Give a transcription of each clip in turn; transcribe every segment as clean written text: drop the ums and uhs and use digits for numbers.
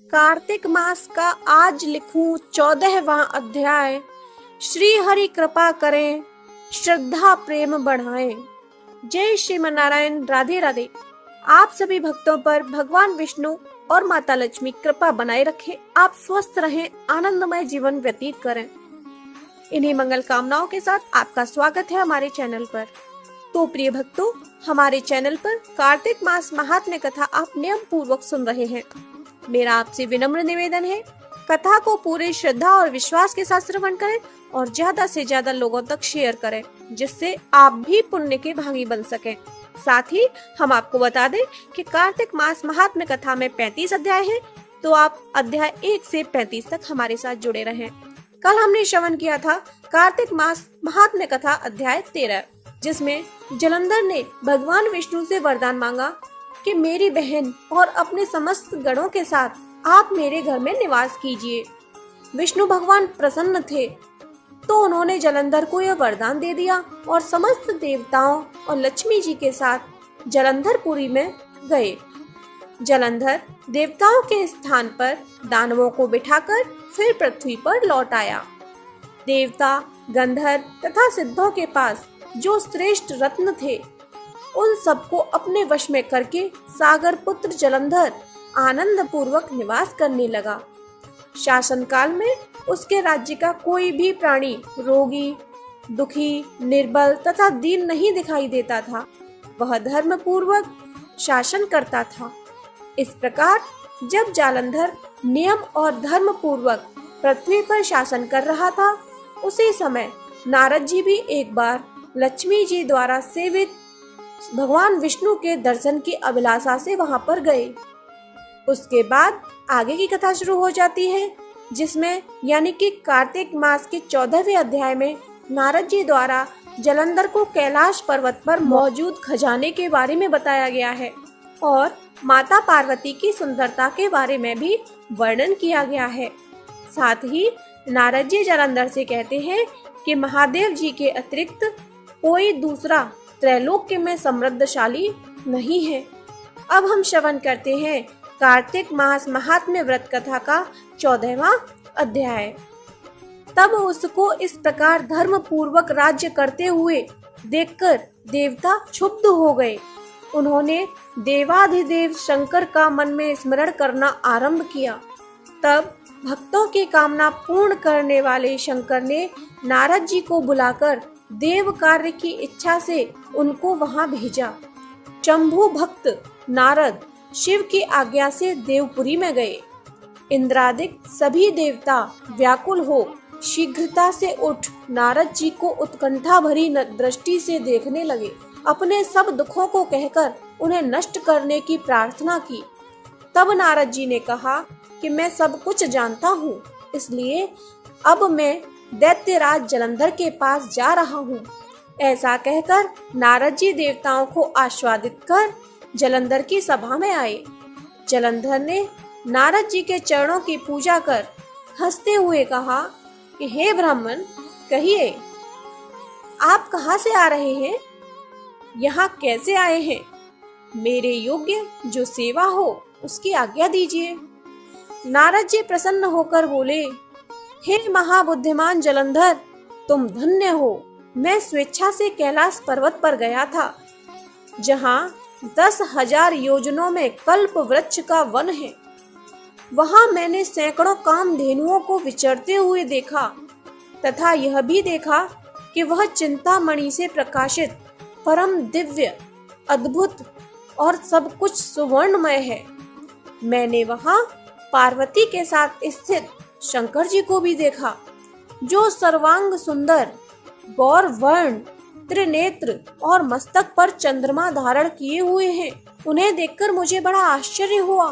कार्तिक मास का आज लिखूं 14वां अध्याय। श्री हरि कृपा करें, श्रद्धा प्रेम बढ़ाएं। जय श्रीमनारायण। राधे राधे। आप सभी भक्तों पर भगवान विष्णु और माता लक्ष्मी कृपा बनाए रखें। आप स्वस्थ रहें, आनंदमय जीवन व्यतीत करें। इन्हीं मंगल कामनाओं के साथ आपका स्वागत है हमारे चैनल पर। तो प्रिय भक्तों, हमारे चैनल पर कार्तिक मास महात्म्य कथा आप नियम पूर्वक सुन रहे हैं। मेरा आपसे विनम्र निवेदन है, कथा को पूरे श्रद्धा और विश्वास के साथ श्रवण करें और ज्यादा से ज्यादा लोगों तक शेयर करें, जिससे आप भी पुण्य के भागी बन सकें। साथ ही हम आपको बता दें कि कार्तिक मास महात्म्य कथा में 35 अध्याय हैं, तो आप अध्याय 1 से 35 तक हमारे साथ जुड़े रहें। कल हमने श्रवण किया था कार्तिक मास महात्म्य कथा अध्याय 13, जिसमें जलंधर ने भगवान विष्णु से वरदान मांगा कि मेरी बहन और अपने समस्त गणों के साथ आप मेरे घर में निवास कीजिए। विष्णु भगवान प्रसन्न थे, तो उन्होंने जलंधर को यह वरदान दे दिया और समस्त देवताओं और लक्ष्मी जी के साथ जलंधरपुरी में गए। जलंधर देवताओं के स्थान पर दानवों को बिठाकर फिर पृथ्वी पर लौट आया। देवता, गंधर्व तथा सिद्धों के पास जो श्रेष्ठ रत्न थे, उन सबको अपने वश में करके सागर पुत्र जलंधर आनंद पूर्वक निवास करने लगा। शासन काल में उसके राज्य का कोई भी प्राणी रोगी, दुखी, निर्बल तथा दीन नहीं दिखाई देता था। वह धर्म पूर्वक शासन करता था। इस प्रकार जब जालंधर नियम और धर्म पूर्वक पृथ्वी पर शासन कर रहा था, उसी समय नारद जी भी एक बार लक्ष्मी जी द्वारा सेवित भगवान विष्णु के दर्शन की अभिलाषा से वहां पर गए। उसके बाद आगे की कथा शुरू हो जाती है, जिसमें यानी कि कार्तिक मास के 14वें अध्याय में नारद जी द्वारा जलंधर को कैलाश पर्वत पर मौजूद खजाने के बारे में बताया गया है और माता पार्वती की सुंदरता के बारे में भी वर्णन किया गया है। साथ ही नारद जी जलंधर से कहते हैं कि महादेव जी के अतिरिक्त कोई दूसरा त्रैलोक्य में समृद्धशाली नहीं है। अब हम श्रवण करते हैं कार्तिक मास महात्म्य व्रत कथा का 14वां अध्याय। तब उसको इस प्रकार धर्म पूर्वक राज्य करते हुए देखकर देवता क्षुब्ध हो गए। उन्होंने देवाधिदेव शंकर का मन में स्मरण करना आरंभ किया। तब भक्तों की कामना पूर्ण करने वाले शंकर ने नारद जी को बुलाकर देव कार्य की इच्छा से उनको वहां भेजा। शंभु भक्त नारद शिव की आज्ञा से देवपुरी में गए। इंद्रादिक सभी देवता व्याकुल हो शीघ्रता से उठ नारद जी को उत्कंठा भरी दृष्टि से देखने लगे। अपने सब दुखों को कहकर उन्हें नष्ट करने की प्रार्थना की। तब नारद जी ने कहा कि मैं सब कुछ जानता हूँ, इसलिए अब मैं दैत्यराज जलंधर के पास जा रहा हूँ। ऐसा कहकर नारद जी देवताओं को आश्वादित कर जलंधर की सभा में आए। जलंधर ने नारद जी के चरणों की पूजा कर हंसते हुए कहा कि हे ब्राह्मण, कहिए आप कहाँ से आ रहे हैं? यहाँ कैसे आए हैं? मेरे योग्य जो सेवा हो उसकी आज्ञा दीजिए। नारद जी प्रसन्न होकर बोले, हे महाबुद्धिमान जलंधर, तुम धन्य हो। मैं स्वेच्छा से कैलाश पर्वत पर गया था, जहाँ 10,000 योजनों में कल्प वृक्ष का वन है। वहां मैंने सैकड़ों कामधेनुओं को विचरते हुए देखा तथा यह भी देखा कि वह चिंतामणि से प्रकाशित परम दिव्य, अद्भुत और सब कुछ सुवर्णमय है। मैंने वहां पार्वती के साथ स्थित शंकर जी को भी देखा, जो सर्वांग सुंदर, गौर वर्ण, त्रिनेत्र और मस्तक पर चंद्रमा धारण किए हुए हैं। उन्हें देखकर मुझे बड़ा आश्चर्य हुआ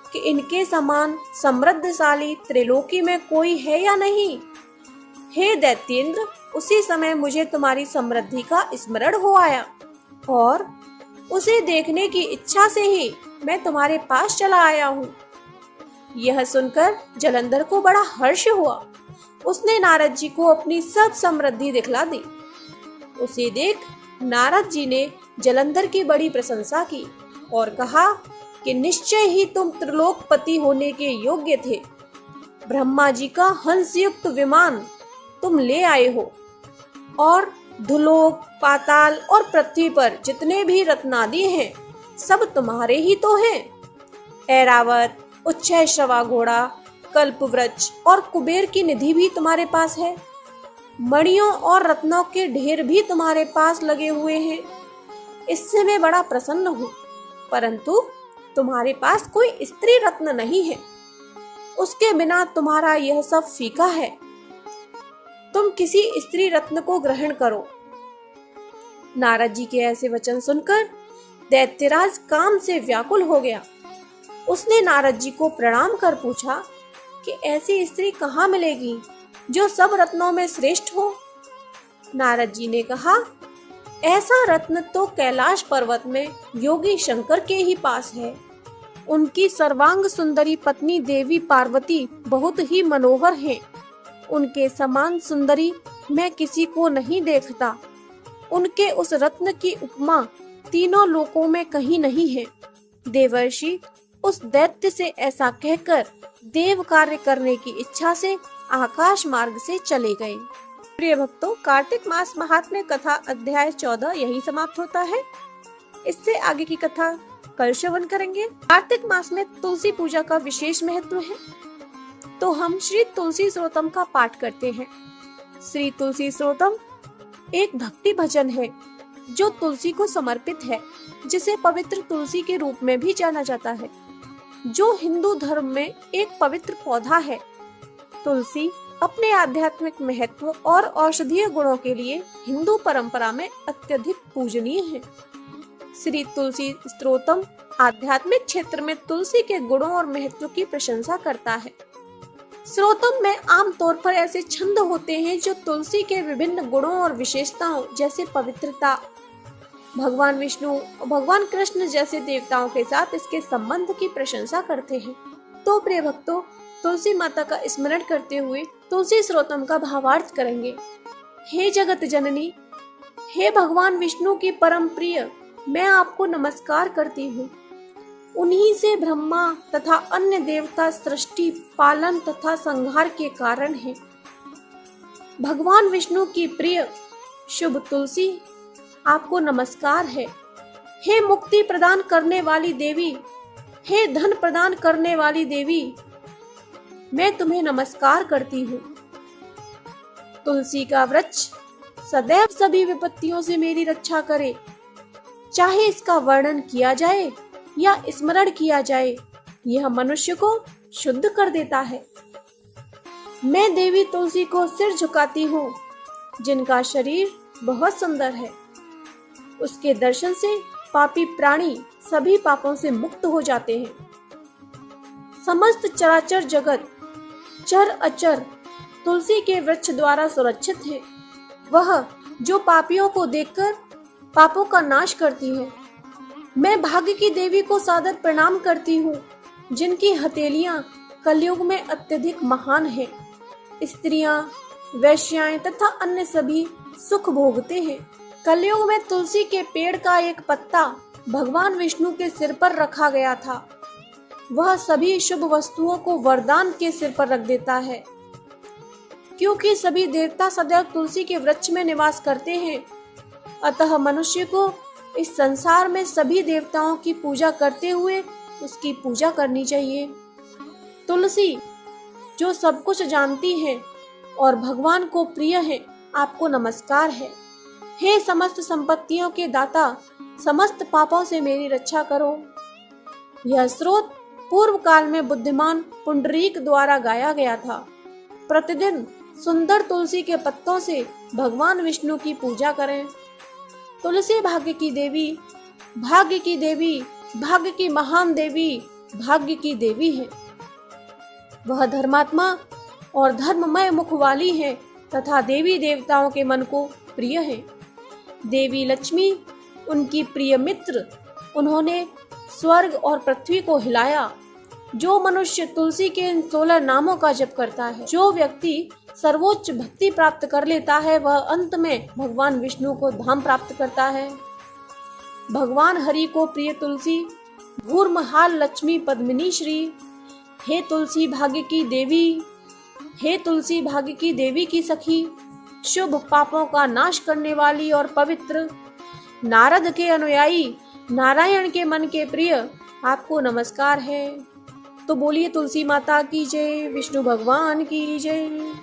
कि इनके समान समृद्धशाली त्रिलोकी में कोई है या नहीं। हे दैत्येंद्र, उसी समय मुझे तुम्हारी समृद्धि का स्मरण हो आया और उसे देखने की इच्छा से ही मैं तुम्हारे पास चला आया हूँ। यह सुनकर जलंधर को बड़ा हर्ष हुआ। उसने नारद जी को अपनी सब समृद्धि दिखला दी। उसे देख नारद जी ने जलंधर की बड़ी प्रशंसा की और कहा, कि निश्चय ही तुम त्रिलोकपति होने के योग्य थे। ब्रह्मा जी का हंसयुक्त विमान तुम ले आए हो और धुलोक, पाताल और पृथ्वी पर जितने भी रत्नादि हैं सब तुम्हारे ही तो हैं। ऐरावत, उच्छैश्रवा घोड़ा, कल्पवृक्ष और कुबेर की निधि भी तुम्हारे पास है। मणियों और रत्नों के ढेर भी तुम्हारे पास लगे हुए हैं। इससे मैं बड़ा प्रसन्न हूँ, परंतु तुम्हारे पास कोई स्त्री रत्न नहीं है। उसके बिना तुम्हारा यह सब फीका है। तुम किसी स्त्री रत्न को ग्रहण करो। नारद जी के ऐसे वचन सुनकर दैत्यराज काम से व्याकुल हो गया। उसने नारद जी को प्रणाम कर पूछा कि ऐसी स्त्री कहाँ मिलेगी जो सब रत्नों में श्रेष्ठ हो। नारद जी ने कहा, ऐसा रत्न तो कैलाश पर्वत में योगी शंकर के ही पास है। उनकी सर्वांग सुंदरी पत्नी देवी पार्वती बहुत ही मनोहर है। उनके समान सुंदरी मैं किसी को नहीं देखता। उनके उस रत्न की उपमा तीनों लोकों में कहीं नहीं है। देवर्षि उस दैत्य से ऐसा कहकर देव कार्य करने की इच्छा से आकाश मार्ग से चले गए। प्रिय भक्तों, कार्तिक मास महात्म्य कथा अध्याय 14 यही समाप्त होता है। इससे आगे की कथा कल श्रवण करेंगे। कार्तिक मास में तुलसी पूजा का विशेष महत्व है, तो हम श्री तुलसी स्त्रोतम का पाठ करते हैं। श्री तुलसी स्त्रोतम एक भक्ति भजन है जो तुलसी को समर्पित है, जिसे पवित्र तुलसी के रूप में भी जाना जाता है, जो हिंदू धर्म में एक पवित्र पौधा है। तुलसी अपने आध्यात्मिक महत्व और औषधीय गुणों के लिए हिंदू परंपरा में अत्यधिक पूजनीय है। श्री तुलसी स्त्रोतम आध्यात्मिक क्षेत्र में तुलसी के गुणों और महत्व की प्रशंसा करता है। स्त्रोतम में आमतौर पर ऐसे छंद होते हैं जो तुलसी के विभिन्न गुणों और विशेषताओं जैसे पवित्रता, भगवान विष्णु और भगवान कृष्ण जैसे देवताओं के साथ इसके संबंध की प्रशंसा करते हैं। तो प्रिय भक्तों, तुलसी माता का स्मरण करते हुए तुलसी स्त्रोतम का भावार्थ करेंगे। हे जगत जननी, हे भगवान विष्णु की परम प्रिय, मैं आपको नमस्कार करती हूँ। उन्हीं से ब्रह्मा तथा अन्य देवता सृष्टि, पालन तथा संहार के कारण हैं। भगवान विष्णु की प्रिय शुभ तुलसी, आपको नमस्कार है। हे मुक्ति प्रदान करने वाली देवी, हे धन प्रदान करने वाली देवी, मैं तुम्हें नमस्कार करती हूँ। तुलसी का वृक्ष सदैव सभी विपत्तियों से मेरी रक्षा करे। चाहे इसका वर्णन किया जाए या स्मरण किया जाए, यह मनुष्य को शुद्ध कर देता है। मैं देवी तुलसी को सिर झुकाती हूँ, जिनका शरीर बहुत सुंदर है। उसके दर्शन से पापी प्राणी सभी पापों से मुक्त हो जाते हैं। समस्त चराचर जगत चर अचर तुलसी के वृक्ष द्वारा सुरक्षित है। वह जो पापियों को देखकर पापों का नाश करती है। मैं भाग्य की देवी को सादर प्रणाम करती हूँ, जिनकी हथेलियां कलयुग में अत्यधिक महान है। स्त्रियां, वैश्याएं तथा अन्य सभी सुख भोगते हैं। कलयुग में तुलसी के पेड़ का एक पत्ता भगवान विष्णु के सिर पर रखा गया था। वह सभी शुभ वस्तुओं को वरदान के सिर पर रख देता है। क्योंकि सभी देवता सदैव तुलसी के वृक्ष में निवास करते हैं, अतः मनुष्य को इस संसार में सभी देवताओं की पूजा करते हुए उसकी पूजा करनी चाहिए। तुलसी जो सब कुछ जानती है और भगवान को प्रिय है, आपको नमस्कार है। हे समस्त संपत्तियों के दाता, समस्त पापों से मेरी रक्षा करो। यह स्रोत पूर्व काल में बुद्धिमान पुंडरीक द्वारा गाया गया था। प्रतिदिन सुंदर तुलसी के पत्तों से भगवान विष्णु की पूजा करें। तुलसी भाग्य की देवी, भाग्य की देवी, भाग्य की महान देवी, भाग्य की देवी है। वह धर्मात्मा और धर्ममय मुख वाली है तथा देवी देवताओं के मन को प्रिय है। देवी लक्ष्मी उनकी प्रिय मित्र, उन्होंने स्वर्ग और पृथ्वी को हिलाया। जो मनुष्य तुलसी के इन 16 नामों का जप करता है, जो व्यक्ति सर्वोच्च भक्ति प्राप्त कर लेता है, वह अंत में भगवान विष्णु को धाम प्राप्त करता है। भगवान हरि को प्रिय तुलसी भूर्महाल लक्ष्मी पद्मिनी श्री। हे तुलसी भाग्य की देवी, हे तुलसी भाग्य की देवी की सखी, शुभ पापों का नाश करने वाली और पवित्र, नारद के अनुयायी, नारायण के मन के प्रिय, आपको नमस्कार है। तो बोलिए तुलसी माता की जय, विष्णु भगवान की जय।